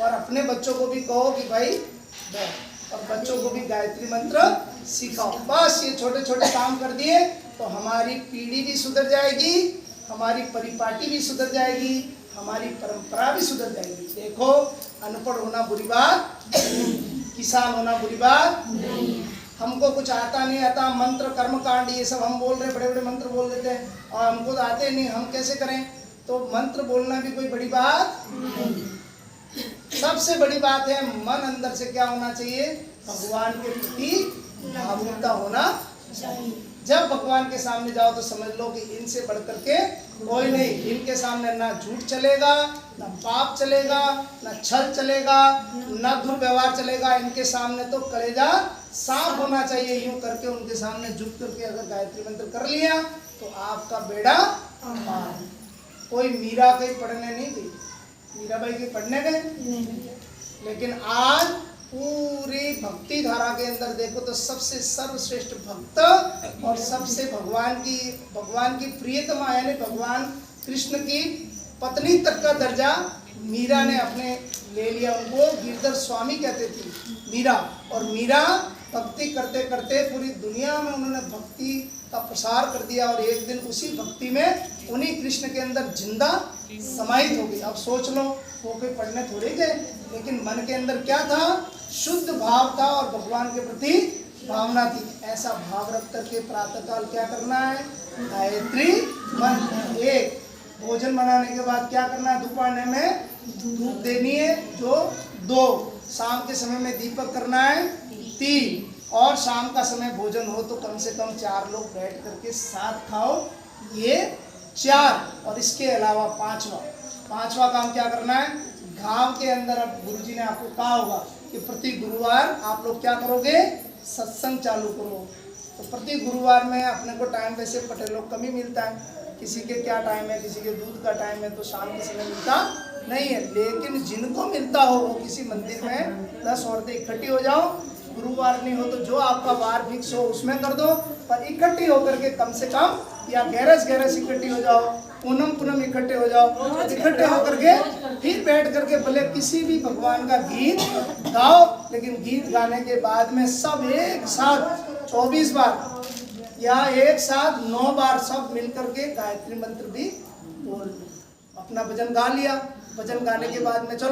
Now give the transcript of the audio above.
और अपने बच्चों को भी कहो कि भाई बैठ, और बच्चों को भी गायत्री मंत्र सिखाओ। बस ये छोटे छोटे काम कर दिए तो हमारी पीढ़ी भी सुधर जाएगी, हमारी परिपाटी भी सुधर जाएगी, हमारी परंपरा भी सुधर जाएगी। देखो, अनपढ़ होना बुरी बात, किसान होना बुरी बात, हमको कुछ आता नहीं आता, मंत्र कर्म कांड ये सब हम बोल रहे, बड़े बड़े मंत्र बोल देते हैं और हमको तो आते नहीं, हम कैसे करें? तो मंत्र बोलना भी कोई बड़ी बात नहीं। सबसे बड़ी बात है मन अंदर से क्या होना चाहिए? भगवान के प्रति भावुकता होना चाहिए। जब भगवान के सामने जाओ तो समझ लो कि इनसे बढ़कर के कोई नहीं। इनके सामने ना झूठ चलेगा, ना पाप चलेगा, ना छल चलेगा, ना दुर्व्यवहार चलेगा। इनके सामने तो कलेजा साफ होना चाहिए। यूं करके उनके सामने झुक करके अगर गायत्री मंत्र कर लिया तो आपका बेड़ा पार। कोई मीरा कहीं पढ़ने नहीं गई, मीराबाई के पढ़ने गए, लेकिन आज पूरी भक्ति धारा के अंदर देखो तो सबसे सर्वश्रेष्ठ भक्त और सबसे भगवान की प्रियतमा यानी भगवान कृष्ण की पत्नी तक का दर्जा मीरा ने अपने ले लिया। उनको गिरधर स्वामी कहते थे मीरा, और मीरा भक्ति करते करते पूरी दुनिया में उन्होंने भक्ति का प्रसार कर दिया और एक दिन उसी भक्ति में उन्हीं कृष्ण के अंदर जिंदा समाहित हो गई। अब सोच लो, वो कोई पढ़ने थोड़े गए, लेकिन मन के अंदर क्या था? शुद्ध भाव था और भगवान के प्रति भावना थी। ऐसा भाव रख करके प्रातःकाल क्या करना है? गायत्री मंत्र। एक, भोजन बनाने के बाद क्या करना है? दोपहर में धूप देनी है जो 2, शाम के समय में दीपक करना है 3, और शाम का समय भोजन हो तो कम से कम 4 लोग बैठ करके साथ खाओ, ये 4। और इसके अलावा पांचवा काम क्या करना है? गांव के अंदर, अब गुरुजी ने आपको कहा होगा कि प्रति गुरुवार आप लोग क्या करोगे? सत्संग चालू करो। तो प्रति गुरुवार में अपने को टाइम वैसे पटेलों को कम ही मिलता है, किसी के क्या टाइम है, किसी के दूध का टाइम है, तो शाम के समय मिलता नहीं है। लेकिन जिनको मिलता हो वो किसी मंदिर में 10 औरतें इकट्ठी हो जाओ, गुरुवार नहीं हो तो जो आपका वार फिक्स हो उसमें कर दो, पर इकट्ठी होकर के कम से कम, या गैरस इकट्ठी हो जाओ, पूनम इकट्ठे हो जाओ, इकट्ठे होकर के फिर बैठ करके भले किसी भी भगवान का गीत गाओ, लेकिन गीत गाने के बाद में सब एक साथ 24 बार या एक साथ 9 बार सब मिलकर के गायत्री मंत्र भी बोल लो। अपना भजन गा लिया, भजन गाने के बाद में चलो